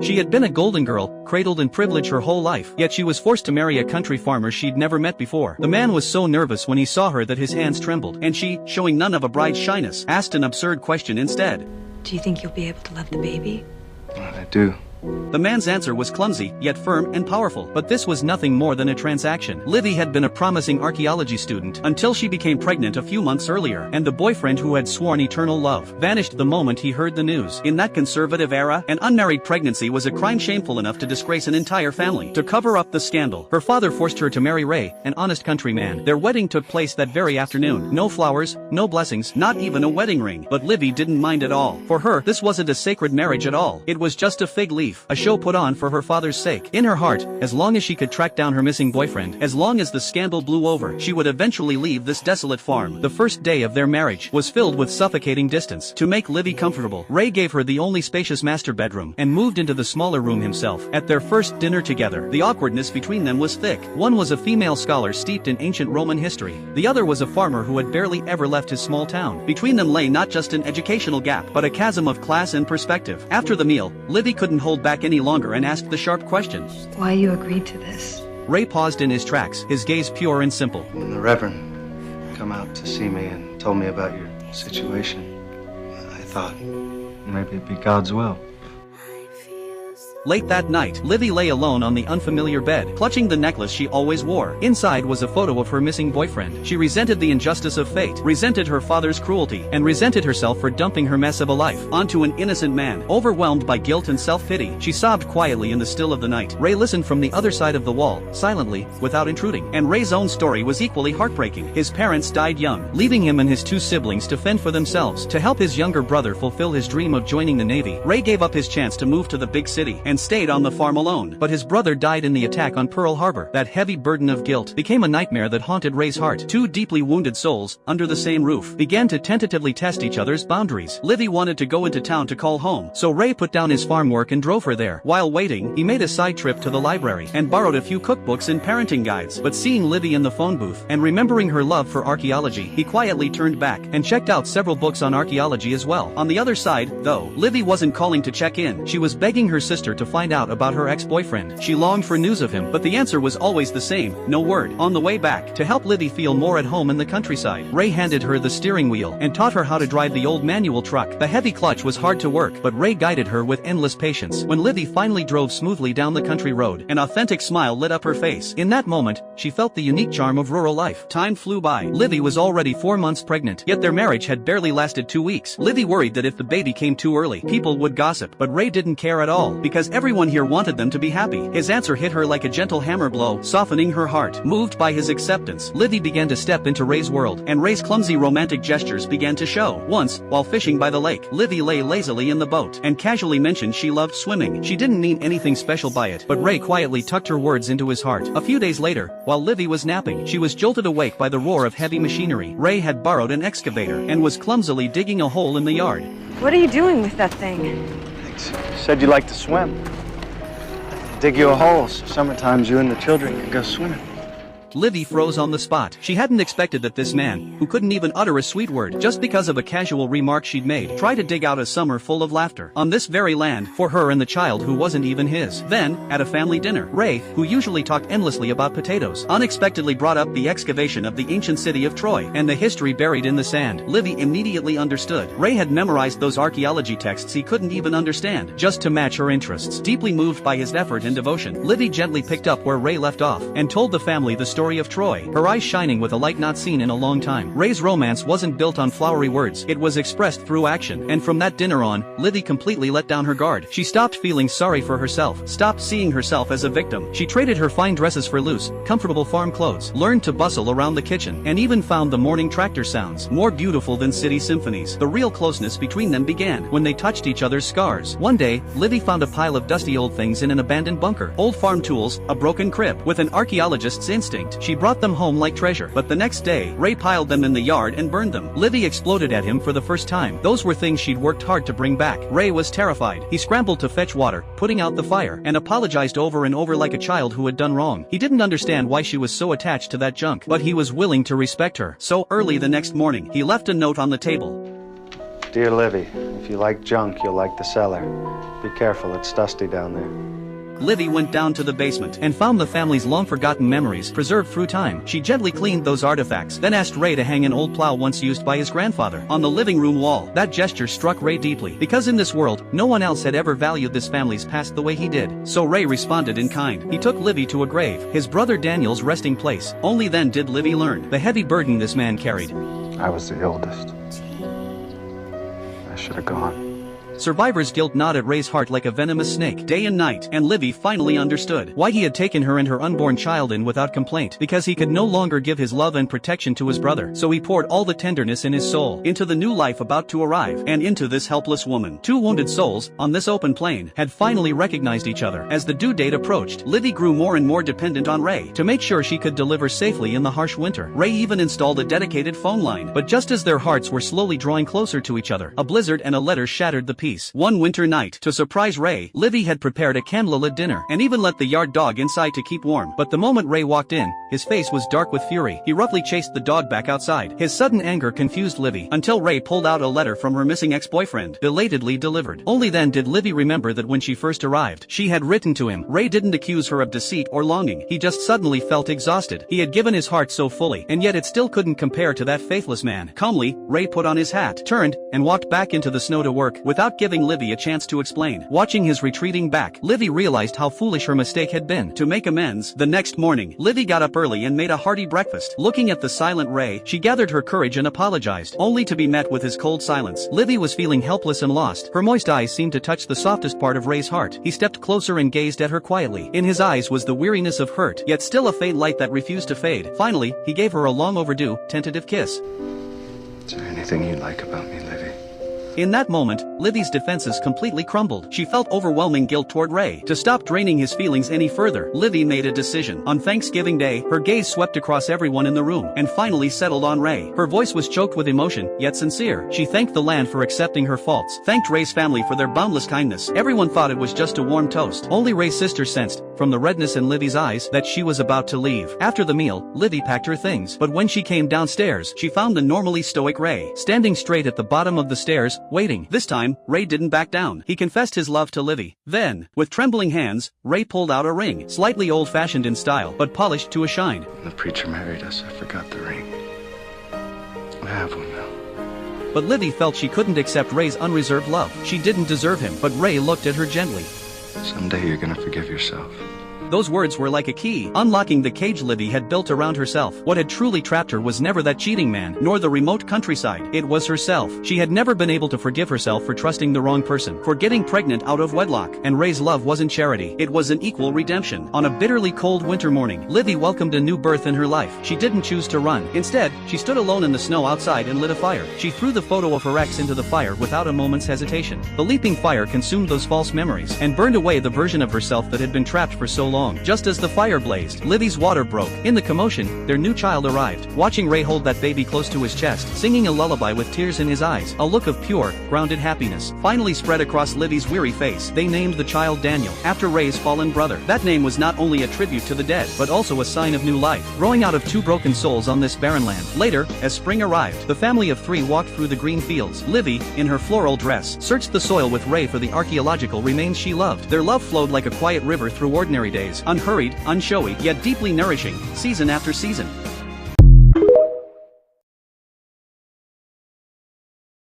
She had been a golden girl, cradled in privilege her whole life, yet she was forced to marry a country farmer she'd never met before. The man was so nervous when he saw her that his hands trembled, and she, showing none of a bride's shyness, asked an absurd question instead. Do you think you'll be able to love the baby? I do. The man's answer was clumsy, yet firm and powerful. But this was nothing more than a transaction. Livy had been a promising archaeology student until she became pregnant a few months earlier, and the boyfriend who had sworn eternal love vanished the moment he heard the news. In that conservative era, an unmarried pregnancy was a crime shameful enough to disgrace an entire family. To cover up the scandal, her father forced her to marry Ray, an honest countryman. Their wedding took place that very afternoon. No flowers, no blessings, not even a wedding ring. But Livy didn't mind at all. For her, this wasn't a sacred marriage at all. It was just a fig leaf. A show put on for her father's sake. In her heart, as long as she could track down her missing boyfriend, as long as the scandal blew over, she would eventually leave this desolate farm. The first day of their marriage was filled with suffocating distance. To make Livy comfortable, Ray gave her the only spacious master bedroom and moved into the smaller room himself. At their first dinner together, the awkwardness between them was thick. One was a female scholar steeped in ancient Roman history. The other was a farmer who had barely ever left his small town. Between them lay not just an educational gap, but a chasm of class and perspective. After the meal, Livy couldn't hold back any longer and asked the sharp question. Why you agreed to this? Ray paused in his tracks, his gaze pure and simple. When the Reverend come out to see me and told me about your situation, I thought maybe it'd be God's will. Late that night, Livy lay alone on the unfamiliar bed, clutching the necklace she always wore. Inside was a photo of her missing boyfriend. She resented the injustice of fate, resented her father's cruelty, and resented herself for dumping her mess of a life onto an innocent man. Overwhelmed by guilt and self-pity, she sobbed quietly in the still of the night. Ray listened from the other side of the wall, silently, without intruding. And Ray's own story was equally heartbreaking. His parents died young, leaving him and his two siblings to fend for themselves. To help his younger brother fulfill his dream of joining the Navy, Ray gave up his chance to move to the big city and stayed on the farm alone. But his brother died in the attack on Pearl Harbor. That heavy burden of guilt became a nightmare that haunted Ray's heart. Two deeply wounded souls, under the same roof, began to tentatively test each other's boundaries. Livy wanted to go into town to call home, so Ray put down his farm work and drove her there. While waiting, he made a side trip to the library and borrowed a few cookbooks and parenting guides. But seeing Livy in the phone booth and remembering her love for archaeology, he quietly turned back and checked out several books on archaeology as well. On the other side, though, Livy wasn't calling to check in. She was begging her sister to find out about her ex-boyfriend. She longed for news of him, but the answer was always the same, no word. On the way back, to help Livy feel more at home in the countryside, Ray handed her the steering wheel and taught her how to drive the old manual truck. The heavy clutch was hard to work, but Ray guided her with endless patience. When Livy finally drove smoothly down the country road, an authentic smile lit up her face. In that moment, she felt the unique charm of rural life. Time flew by. Livy was already 4 months pregnant, yet their marriage had barely lasted 2 weeks. Livy worried that if the baby came too early, people would gossip, but Ray didn't care at all, because everyone here wanted them to be happy. His answer hit her like a gentle hammer blow, softening her heart. Moved by his acceptance, Livy began to step into Ray's world, and Ray's clumsy romantic gestures began to show. Once, while fishing by the lake, Livy lay lazily in the boat and casually mentioned she loved swimming. She didn't mean anything special by it, but Ray quietly tucked her words into his heart. A few days later, while Livy was napping, she was jolted awake by the roar of heavy machinery. Ray had borrowed an excavator and was clumsily digging a hole in the yard. What are you doing with that thing? You said you like to swim. Dig you a hole so summertimes you and the children can go swimming. Livy froze on the spot. She hadn't expected that this man, who couldn't even utter a sweet word just because of a casual remark she'd made, try to dig out a summer full of laughter on this very land for her and the child who wasn't even his. Then, at a family dinner, Ray, who usually talked endlessly about potatoes, unexpectedly brought up the excavation of the ancient city of Troy and the history buried in the sand. Livy immediately understood. Ray had memorized those archaeology texts he couldn't even understand, just to match her interests. Deeply moved by his effort and devotion, Livy gently picked up where Ray left off and told the family the story of Troy, her eyes shining with a light not seen in a long time. Ray's romance wasn't built on flowery words, it was expressed through action, and from that dinner on, Livy completely let down her guard. She stopped feeling sorry for herself, stopped seeing herself as a victim. She traded her fine dresses for loose, comfortable farm clothes, learned to bustle around the kitchen, and even found the morning tractor sounds more beautiful than city symphonies. The real closeness between them began when they touched each other's scars. One day, Livy found a pile of dusty old things in an abandoned bunker. Old farm tools, a broken crib. With an archaeologist's instinct, she brought them home like treasure. But the next day, Ray piled them in the yard and burned them. Livy exploded at him for the first time. Those were things she'd worked hard to bring back. Ray was terrified. He scrambled to fetch water, putting out the fire, and apologized over and over like a child who had done wrong. He didn't understand why she was so attached to that junk, but he was willing to respect her. So early the next morning, he left a note on the table. Dear Livy, if you like junk, you'll like the cellar. Be careful, it's dusty down there. Livy went down to the basement and found the family's long-forgotten memories preserved through time. She gently cleaned those artifacts, then asked Ray to hang an old plow once used by his grandfather on the living room wall. That gesture struck Ray deeply, because in this world, no one else had ever valued this family's past the way he did. So Ray responded in kind. He took Livy to a grave, his brother Daniel's resting place. Only then did Livy learn the heavy burden this man carried. I was the oldest. I should have gone. Survivor's guilt gnawed at Ray's heart like a venomous snake, day and night, and Livy finally understood why he had taken her and her unborn child in without complaint, because he could no longer give his love and protection to his brother. So he poured all the tenderness in his soul into the new life about to arrive, and into this helpless woman. Two wounded souls, on this open plain, had finally recognized each other. As the due date approached, Livy grew more and more dependent on Ray to make sure she could deliver safely in the harsh winter. Ray even installed a dedicated phone line, but just as their hearts were slowly drawing closer to each other, a blizzard and a letter shattered the peace. One winter night, to surprise Ray, Livy had prepared a candlelit dinner, and even let the yard dog inside to keep warm. But the moment Ray walked in, his face was dark with fury. He roughly chased the dog back outside. His sudden anger confused Livy, until Ray pulled out a letter from her missing ex-boyfriend, belatedly delivered. Only then did Livy remember that when she first arrived, she had written to him. Ray didn't accuse her of deceit or longing, he just suddenly felt exhausted. He had given his heart so fully, and yet it still couldn't compare to that faithless man. Calmly, Ray put on his hat, turned, and walked back into the snow to work, without giving Livy a chance to explain. Watching his retreating back, Livy realized how foolish her mistake had been. To make amends, the next morning, Livy got up early and made a hearty breakfast. Looking at the silent Ray, she gathered her courage and apologized, only to be met with his cold silence. Livy was feeling helpless and lost. Her moist eyes seemed to touch the softest part of Ray's heart. He stepped closer and gazed at her quietly. In his eyes was the weariness of hurt, yet still a faint light that refused to fade. Finally, he gave her a long overdue, tentative kiss. Is there anything you like about me, Livy? In that moment, Livy's defenses completely crumbled. She felt overwhelming guilt toward Ray. To stop draining his feelings any further, Livy made a decision. On Thanksgiving Day, her gaze swept across everyone in the room, and finally settled on Ray. Her voice was choked with emotion, yet sincere. She thanked the land for accepting her faults, thanked Ray's family for their boundless kindness. Everyone thought it was just a warm toast. Only Ray's sister sensed, from the redness in Livy's eyes, that she was about to leave. After the meal, Livy packed her things, but when she came downstairs, she found the normally stoic Ray, standing straight at the bottom of the stairs, waiting. This time, Ray didn't back down. He confessed his love to Livy. Then, with trembling hands, Ray pulled out a ring, slightly old-fashioned in style, but polished to a shine. When the preacher married us, I forgot the ring. I have one now. But Livy felt she couldn't accept Ray's unreserved love. She didn't deserve him, but Ray looked at her gently. Someday you're gonna forgive yourself. Those words were like a key, unlocking the cage Livy had built around herself. What had truly trapped her was never that cheating man, nor the remote countryside. It was herself. She had never been able to forgive herself for trusting the wrong person, for getting pregnant out of wedlock. And Ray's love wasn't charity. It was an equal redemption. On a bitterly cold winter morning, Livy welcomed a new birth in her life. She didn't choose to run. Instead, she stood alone in the snow outside and lit a fire. She threw the photo of her ex into the fire without a moment's hesitation. The leaping fire consumed those false memories, and burned away the version of herself that had been trapped for so long. Just as the fire blazed, Livy's water broke. In the commotion, their new child arrived. Watching Ray hold that baby close to his chest, singing a lullaby with tears in his eyes, a look of pure, grounded happiness finally spread across Livy's weary face. They named the child Daniel, after Ray's fallen brother. That name was not only a tribute to the dead, but also a sign of new life, growing out of two broken souls on this barren land. Later, as spring arrived, the family of three walked through the green fields. Livy, in her floral dress, searched the soil with Ray for the archaeological remains she loved. Their love flowed like a quiet river through ordinary days, unhurried, unshowy, yet deeply nourishing, season after season.